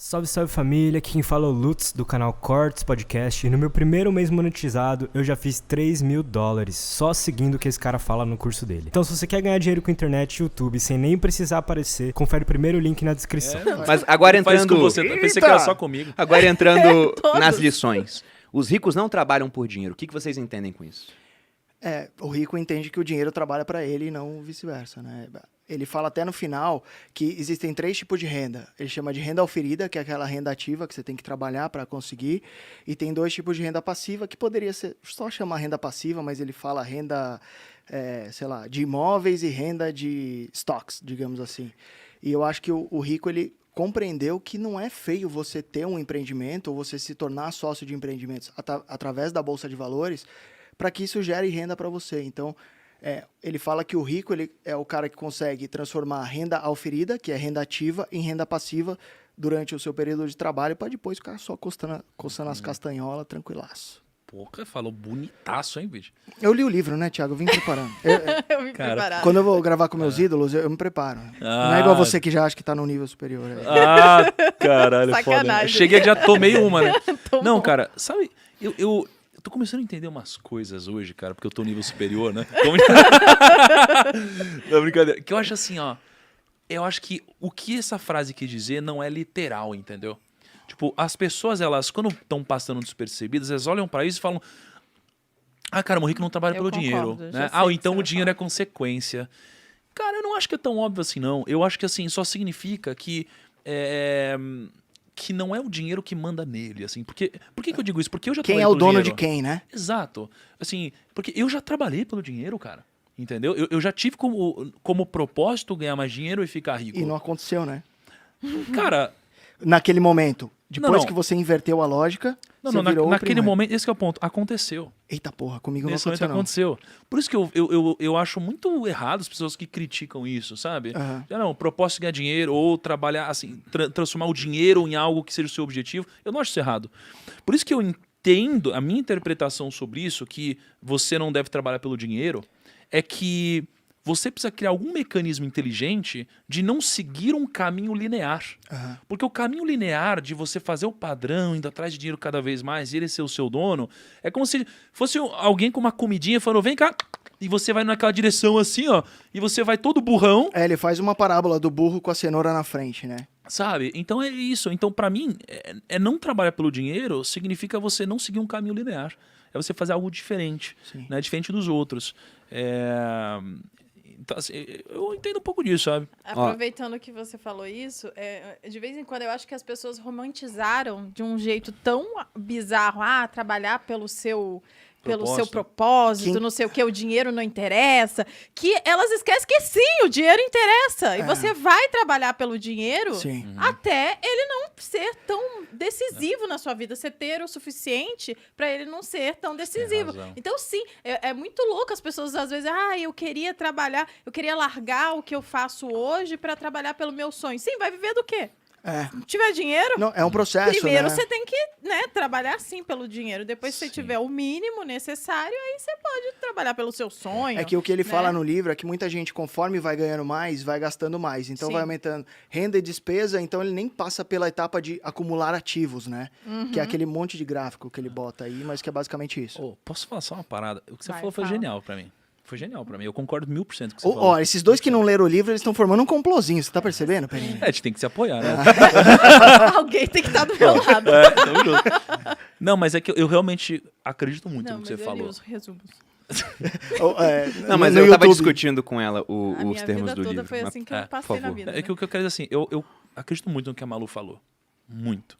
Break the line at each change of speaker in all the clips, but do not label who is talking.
Salve, salve família, aqui quem fala é o Lutz do canal Cortes Podcast e no meu primeiro mês monetizado eu já fiz $3.000 só seguindo o que esse cara fala no curso dele. Então se você quer ganhar dinheiro com internet e YouTube sem nem precisar aparecer, confere o primeiro link na descrição.
Mas agora entrando...
Com você, pensei que era só comigo.
Agora entrando nas lições. Os ricos não trabalham por dinheiro. O que vocês entendem com isso?
O rico entende que o dinheiro trabalha para ele e não vice-versa, né? Ele fala até no final que existem 3 tipos de renda. Ele chama de renda oferida, que é aquela renda ativa que você tem que trabalhar para conseguir. E tem 2 tipos de renda passiva, que poderia ser só chamar renda passiva, mas ele fala renda, de imóveis e renda de stocks, digamos assim. E eu acho que o rico, ele compreendeu que não é feio você ter um empreendimento ou você se tornar sócio de empreendimentos através da Bolsa de Valores, para que isso gere renda para você. Então, ele fala que o rico ele é o cara que consegue transformar a renda auferida, que é renda ativa, em renda passiva durante o seu período de trabalho, para depois ficar só coçando as castanholas, tranquilaço.
Pô, falou bonitaço, hein, bicho?
Eu li o livro, né, Thiago? Eu vim preparando.
Eu vim preparado.
Quando eu vou gravar com meus ídolos, eu me preparo. Não é igual você que já acha que tá num nível superior.
Ah, caralho,
Sacanagem.
foda. Né? Cheguei já tomei uma, né? Não,
bom.
cara, sabe, eu tô começando a entender umas coisas hoje, cara, porque eu tô no nível superior, né? Não, brincadeira. Que eu acho assim, ó. Eu acho que o que essa frase quer dizer não é literal, entendeu? Tipo, as pessoas, elas, quando estão passando despercebidas, elas olham pra isso e falam: ah, cara, o rico não trabalha pelo dinheiro. Né? Ou então o dinheiro é consequência. Cara, eu não acho que é tão óbvio assim, não. Eu acho que, assim, só significa que não é o dinheiro que manda nele, assim. Por que eu digo isso? Porque eu já
Quem
trabalhei
é o
pelo
dono
dinheiro.
de quem, né?
Exato. Assim, porque eu já trabalhei pelo dinheiro, cara. Entendeu? Eu já tive como propósito ganhar mais dinheiro e ficar rico.
E não aconteceu, né?
Cara...
Naquele momento. Depois
não.
que você inverteu a lógica, você virou
naquele
o
momento, esse que é o ponto. Aconteceu.
Eita porra, comigo
Nesse
não
momento
aconteceu,
aconteceu. Por isso que eu acho muito errado as pessoas que criticam isso, sabe?
Uhum.
Já não, o propósito é ganhar dinheiro ou trabalhar, assim, transformar o dinheiro em algo que seja o seu objetivo. Eu não acho isso errado. Por isso que eu entendo, a minha interpretação sobre isso, que você não deve trabalhar pelo dinheiro, é que você precisa criar algum mecanismo inteligente de não seguir um caminho linear.
Uhum.
Porque o caminho linear de você fazer o padrão, indo atrás de dinheiro cada vez mais, e ele ser o seu dono, é como se fosse alguém com uma comidinha falando: vem cá, e você vai naquela direção assim, ó, e você vai todo burrão.
Ele faz uma parábola do burro com a cenoura na frente, né?
Sabe? Então é isso. Então, pra mim, não trabalhar pelo dinheiro significa você não seguir um caminho linear. É você fazer algo diferente, né? Diferente dos outros. Então, assim, eu entendo um pouco disso, sabe?
Aproveitando que você falou isso, de vez em quando eu acho que as pessoas romantizaram de um jeito tão bizarro, trabalhar pelo seu propósito, não sei o que, o dinheiro não interessa, que elas esquecem que sim, o dinheiro interessa. E você vai trabalhar pelo dinheiro até ele não ser tão decisivo na sua vida, você ter o suficiente para ele não ser tão decisivo. Então, sim, é muito louco as pessoas às vezes, eu queria trabalhar, eu queria largar o que eu faço hoje para trabalhar pelo meu sonho. Sim, vai viver do quê? Se tiver dinheiro,
não, é um processo,
primeiro
né?
você tem que trabalhar sim pelo dinheiro. Depois, se você tiver o mínimo necessário, aí você pode trabalhar pelo seu sonho.
É que o que ele fala no livro é que muita gente, conforme vai ganhando mais, vai gastando mais. Então vai aumentando renda e despesa, então ele nem passa pela etapa de acumular ativos, né? Que é aquele monte de gráfico que ele bota aí, mas que é basicamente isso.
Posso falar só uma parada? O que você falou foi genial pra mim. Foi genial pra mim. Eu concordo 1000% com o que você falou.
Esses dois que não leram o livro, eles estão formando um complozinho. Você tá percebendo, Peninha?
A gente tem que se apoiar, né?
Alguém tem que estar do meu lado.
Tamo junto. Não, mas é que eu realmente acredito muito no que você falou.
Os resumos.
Não, mas eu tava discutindo com ela os termos do livro.
A minha vida toda foi assim que eu passei na vida.
É que o que eu quero dizer assim, eu acredito muito no que a Malu falou. Muito.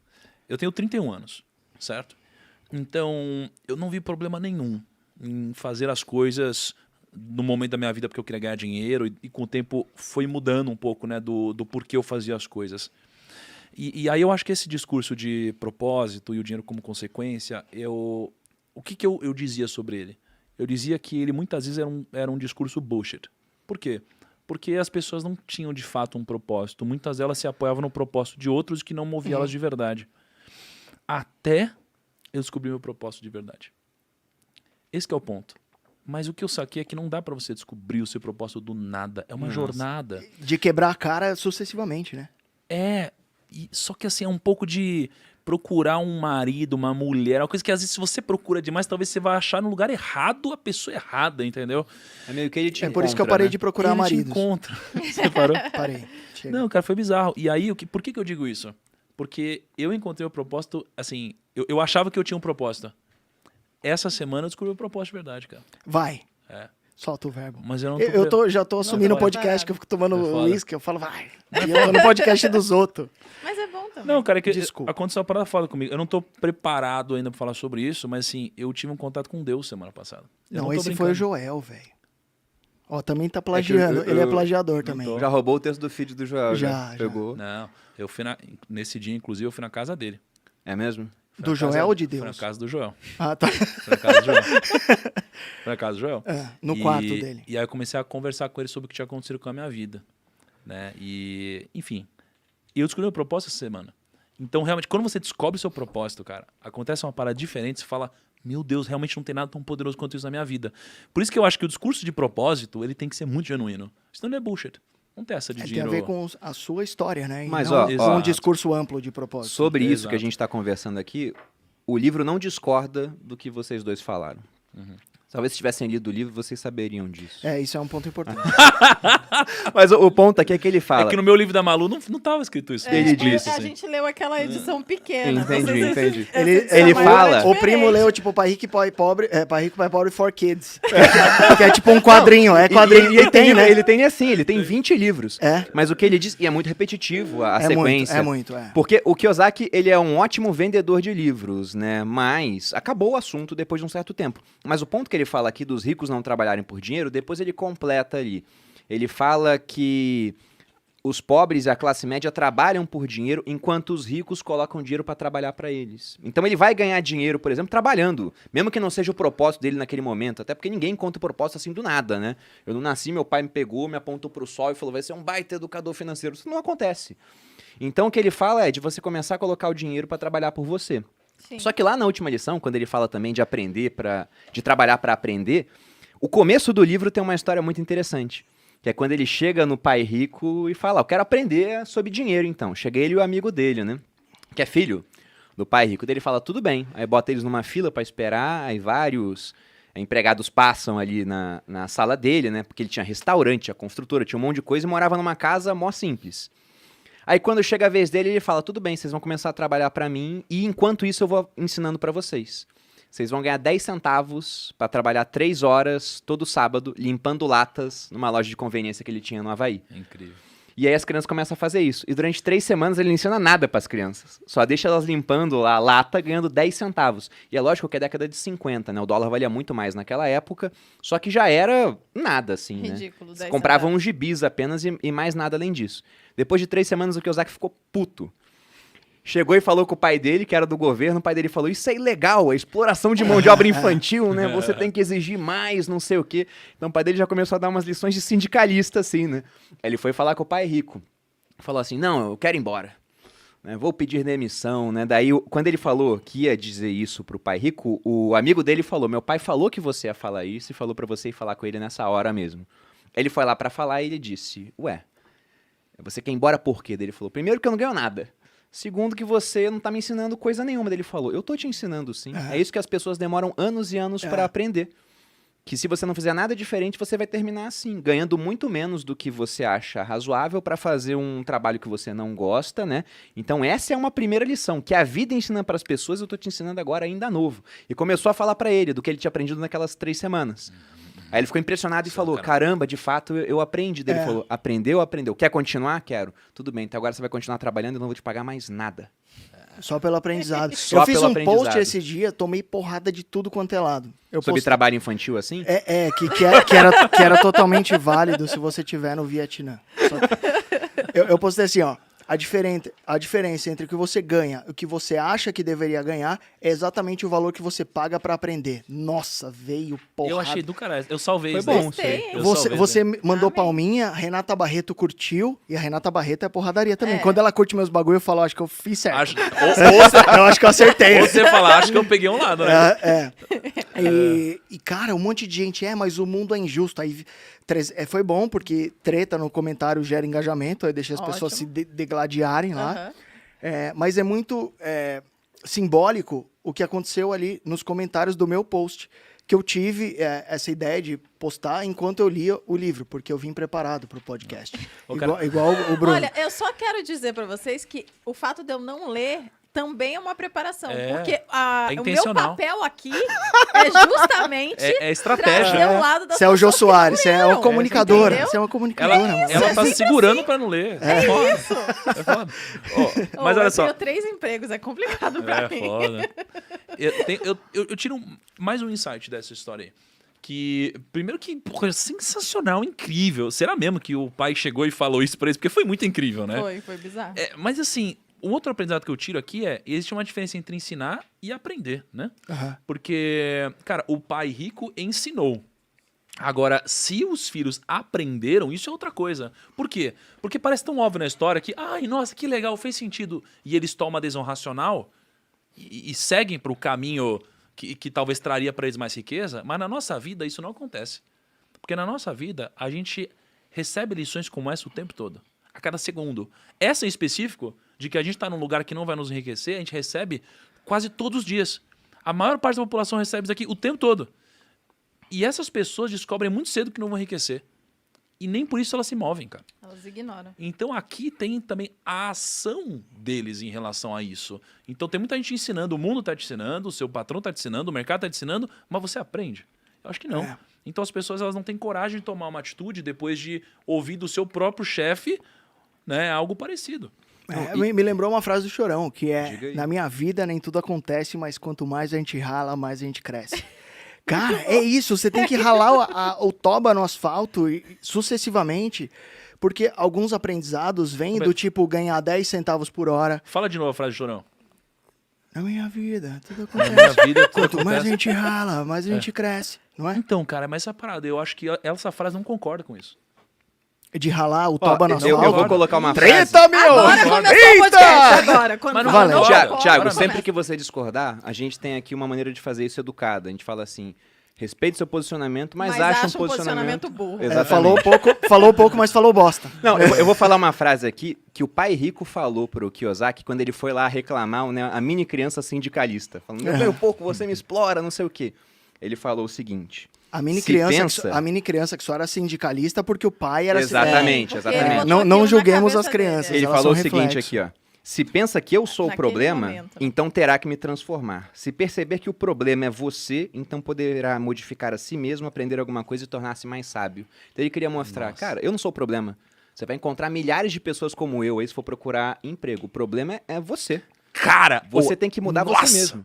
Eu tenho 31 anos, certo? Então, eu não vi problema nenhum em fazer as coisas no momento da minha vida porque eu queria ganhar dinheiro e com o tempo foi mudando um pouco, né, do porquê eu fazia as coisas. E aí eu acho que esse discurso de propósito e o dinheiro como consequência, o que eu dizia sobre ele? Eu dizia que ele muitas vezes era um discurso bullshit. Por quê? Porque as pessoas não tinham de fato um propósito. Muitas delas se apoiavam no propósito de outros que não moviam elas de verdade. Até eu descobri meu propósito de verdade. Esse que é o ponto. Mas o que eu saquei é que não dá pra você descobrir o seu propósito do nada. É uma jornada.
De quebrar a cara sucessivamente, né?
Só que assim, é um pouco de procurar um marido, uma mulher, uma coisa que às vezes se você procura demais, talvez você vai achar no lugar errado a pessoa errada, entendeu?
É meio que ele te
por isso que eu parei de procurar
Ele te
maridos.
encontra. Você parou?
Parei. Chega.
Não, cara, foi bizarro. E aí, por que eu digo isso? Porque eu encontrei o propósito, assim, eu achava que eu tinha um propósito. Essa semana eu descobri o propósito de verdade, cara.
Vai.
É.
Solta o verbo.
Mas eu não
Já tô assumindo o
foda.
podcast que eu fico tomando
É foda.
uísque, eu falo, vai. E eu tô no podcast dos outros.
Mas é bom também.
Não, cara, é que
Desculpa.
aconteceu uma parada foda comigo. Eu não tô preparado ainda pra falar sobre isso, mas assim, eu tive um contato com Deus semana passada. Eu
Não,
tô
esse foi
brincando.
o Joel, velho. Ó, também tá plagiando. Ele é plagiador também.
tô.
Já roubou o texto do feed do Joel.
Já.
Pegou.
Não, eu fui nesse dia, inclusive, eu fui na casa dele.
É mesmo?
Fui
Do
na casa-
Joel ou de
Fui na
Deus?
casa do Joel.
Ah, tá.
Fui na casa do Joel. Fui na casa do Joel.
É, no quarto dele.
E aí eu comecei a conversar com ele sobre o que tinha acontecido com a minha vida. Né? E, enfim. E eu descobri o meu propósito essa semana. Então, realmente, quando você descobre o seu propósito, cara, acontece uma parada diferente, você fala, meu Deus, realmente não tem nada tão poderoso quanto isso na minha vida. Por isso que eu acho que o discurso de propósito, ele tem que ser muito genuíno. Senão não é bullshit. Não tem essa de
Tem a
dinheiro.
ver com a sua história, né? E
Mas,
não
ó,
com
exato.
um discurso amplo de propósito.
Sobre isso
Exato.
que a gente está conversando aqui, o livro não discorda do que vocês dois falaram. Talvez se tivessem lido o livro, vocês saberiam disso.
É, isso é um ponto importante.
Mas o ponto aqui é que ele fala...
É que no meu livro da Malu não tava escrito isso.
Ele
Tipo
disse,
isso,
A
assim.
gente leu aquela edição pequena.
Entendi,
Vocês-
entendi.
essa
Ele
edição maior
fala-
é
O primo
diferente.
leu, tipo, Pai Rico e Pai Pobre, Pai Rico, Pai Pobre for Kids. Que é tipo um quadrinho, é quadrinho.
E ele tem, né? Ele tem assim, ele tem 20 livros.
É.
Mas o que ele diz, e é muito repetitivo a sequência.
Muito.
Porque o Kiyosaki, ele é um ótimo vendedor de livros, né? Mas acabou o assunto depois de um certo tempo. Mas o ponto que ele fala aqui dos ricos não trabalharem por dinheiro, depois ele completa ali. Ele fala que os pobres e a classe média trabalham por dinheiro, enquanto os ricos colocam dinheiro para trabalhar para eles. Então ele vai ganhar dinheiro, por exemplo, trabalhando, mesmo que não seja o propósito dele naquele momento, até porque ninguém conta o propósito assim do nada, né? Eu não nasci, meu pai me pegou, me apontou para o sol e falou, vai ser um baita educador financeiro. Isso não acontece. Então o que ele fala é de você começar a colocar o dinheiro para trabalhar por você.
Sim.
Só que lá na última lição, quando ele fala também de de trabalhar para aprender, o começo do livro tem uma história muito interessante. Que é quando ele chega no pai rico e fala, eu quero aprender sobre dinheiro então. Chega ele e o amigo dele, né? Que é filho do pai rico. Daí ele fala, tudo bem. Aí bota eles numa fila para esperar, aí vários empregados passam ali na sala dele, né? Porque ele tinha restaurante, tinha construtora, tinha um monte de coisa e morava numa casa mó simples. Aí quando chega a vez dele, ele fala, tudo bem, vocês vão começar a trabalhar para mim e enquanto isso eu vou ensinando para vocês. Vocês vão ganhar 10 centavos para trabalhar 3 horas todo sábado, limpando latas numa loja de conveniência que ele tinha no Havaí.
É incrível.
E aí as crianças começam a fazer isso. E durante 3 semanas ele não ensina nada para as crianças. Só deixa elas limpando a lata, ganhando 10 centavos. E é lógico que é década de 50, né? O dólar valia muito mais naquela época, só que já era nada, assim,
Ridículo,
né?
10
Compravam
centavos.
uns gibis apenas e mais nada além disso. Depois de 3 semanas o Kiyosaki ficou puto. Chegou e falou com o pai dele, que era do governo, o pai dele falou, isso é ilegal, é exploração de mão de obra infantil, né? Você tem que exigir mais, não sei o quê. Então o pai dele já começou a dar umas lições de sindicalista, assim, né? Aí ele foi falar com o pai rico. Falou assim, não, eu quero ir embora. Né? Vou pedir demissão, né? Daí, quando ele falou que ia dizer isso pro pai rico, o amigo dele falou, meu pai falou que você ia falar isso e falou pra você ir falar com ele nessa hora mesmo. Ele foi lá pra falar e ele disse, ué, você quer ir embora por quê? Daí ele falou, primeiro que eu não ganho nada. Segundo que você não tá me ensinando coisa nenhuma. Daí ele falou, eu tô te ensinando sim. É isso que as pessoas demoram anos e anos pra aprender. Que se você não fizer nada diferente, você vai terminar assim, ganhando muito menos do que você acha razoável pra fazer um trabalho que você não gosta, né? Então essa é uma primeira lição, que a vida ensina pras pessoas, eu tô te ensinando agora ainda novo. E começou a falar pra ele do que ele tinha aprendido naquelas 3 semanas. Aí ele ficou impressionado e falou, caramba, de fato eu aprendi. Daí ele falou, aprendeu. Quer continuar? Quero. Tudo bem, então agora você vai continuar trabalhando e eu não vou te pagar mais nada.
Só pelo aprendizado.
Só
Eu fiz
pelo
um post
aprendizado.
esse dia, tomei porrada de tudo quanto é lado. Eu
Sobre
postei-
trabalho infantil assim?
Que era totalmente válido se você estiver no Vietnã. Eu postei assim, ó. A diferença entre o que você ganha e o que você acha que deveria ganhar é exatamente o valor que você paga pra aprender. Nossa, veio porrada.
Eu achei do caralho. Eu salvei
Foi
isso
bom,
daí.
Gostei.
Eu
Você,
salvei
você
isso daí.
mandou
Amei.
palminha, Renata Barreto curtiu, e a Renata Barreto é porradaria também.
É.
Quando ela curte meus bagulho, eu falo, acho que eu fiz certo.
Acho,
Eu acho que eu acertei.
ou você falar, acho que eu peguei um lado, né?
E, cara, um monte de gente, mas o mundo é injusto. Aí foi bom, porque treta no comentário gera engajamento, aí deixa as pessoas se
Ótimo.
degladiarem lá.
Aham.
Mas é muito simbólico o que aconteceu ali nos comentários do meu post, que eu tive essa ideia de postar enquanto eu lia o livro, porque eu vim preparado para o podcast. Igual o Bruno.
Olha, eu só quero dizer para vocês que o fato de eu não ler também é uma preparação. Porque o meu papel aqui é justamente
é estratégia.
trazer o lado das
Você é o Jô Soares, você é uma
entendeu?
comunicadora. Você é uma comunicadora.
Ela tá se segurando pra não ler.
É isso.
É foda. Mas olha só.
Eu tenho 3 empregos, é complicado pra mim.
Foda. Eu tiro mais um insight dessa história aí. Que, primeiro que, porra, sensacional, incrível. Será mesmo que o pai chegou e falou isso pra eles? Porque foi muito incrível, né?
Foi bizarro.
Mas assim, o outro aprendizado que eu tiro aqui existe uma diferença entre ensinar e aprender, né? Porque, cara, o pai rico ensinou. Agora, se os filhos aprenderam, isso é outra coisa. Por quê? Porque parece tão óbvio na história que, ai, nossa, que legal, fez sentido. E eles tomam a adesão racional e seguem para o caminho que talvez traria para eles mais riqueza, mas na nossa vida isso não acontece. Porque na nossa vida a gente recebe lições como essa o tempo todo, a cada segundo. Essa em específico, de que a gente está num lugar que não vai nos enriquecer, a gente recebe quase todos os dias. A maior parte da população recebe isso aqui o tempo todo. E essas pessoas descobrem muito cedo que não vão enriquecer. E nem por isso elas se movem, cara.
Elas ignoram.
Então aqui tem também a ação deles em relação a isso. Então tem muita gente ensinando, o mundo está te ensinando, o seu patrão está te ensinando, o mercado está te ensinando, mas você aprende? Eu acho que não. Então as pessoas elas não têm coragem de tomar uma atitude depois de ouvir do seu próprio chefe, né, algo parecido.
Me lembrou uma frase do Chorão, que é: na minha vida nem tudo acontece, mas quanto mais a gente rala, mais a gente cresce. Cara, é isso, você tem que ralar o toba no asfalto sucessivamente, porque alguns aprendizados vêm do tipo ganhar 10 centavos por hora.
Fala de novo a frase do Chorão.
Na minha vida, tudo
Na
acontece.
minha vida, tudo
Quanto mais a
acontece.
gente rala, mais a gente cresce, não é?
Então, cara, mas essa parada, eu acho que essa frase não concorda com isso.
De ralar o toba no
eu
asfalto.
vou colocar uma frase.
30 mil!
Agora começou o podcast, agora. Quando
Mas não
fala,
valeu.
concordo,
Thiago,
começa.
sempre que você discordar, a gente tem aqui uma maneira de fazer isso educada. A gente fala assim, respeite seu posicionamento, mas acha um posicionamento
burro.
Exatamente.
Falou pouco, mas falou bosta.
Não, eu vou falar uma frase aqui que o pai rico falou pro Kiyosaki quando ele foi lá reclamar, né, a mini criança sindicalista. Falando, eu ganho pouco, você me explora, não sei o quê. Ele falou o seguinte...
A mini
Se
criança que só era sindicalista porque o pai era...
Exatamente,
porque
exatamente.
ele botou
Não
aquilo na
julguemos
cabeça
as crianças.
dele.
Ele
elas
falou o
são
seguinte
reflexo.
aqui, ó. Se pensa que eu sou o
Naquele
problema,
momento.
então terá que me transformar. Se perceber que o problema é você, então poderá modificar a si mesmo, aprender alguma coisa e tornar-se mais sábio. Então ele queria mostrar, cara, eu não sou o problema. Você vai encontrar milhares de pessoas como eu aí se for procurar emprego. O problema é você.
Cara,
Você tem que mudar você mesmo.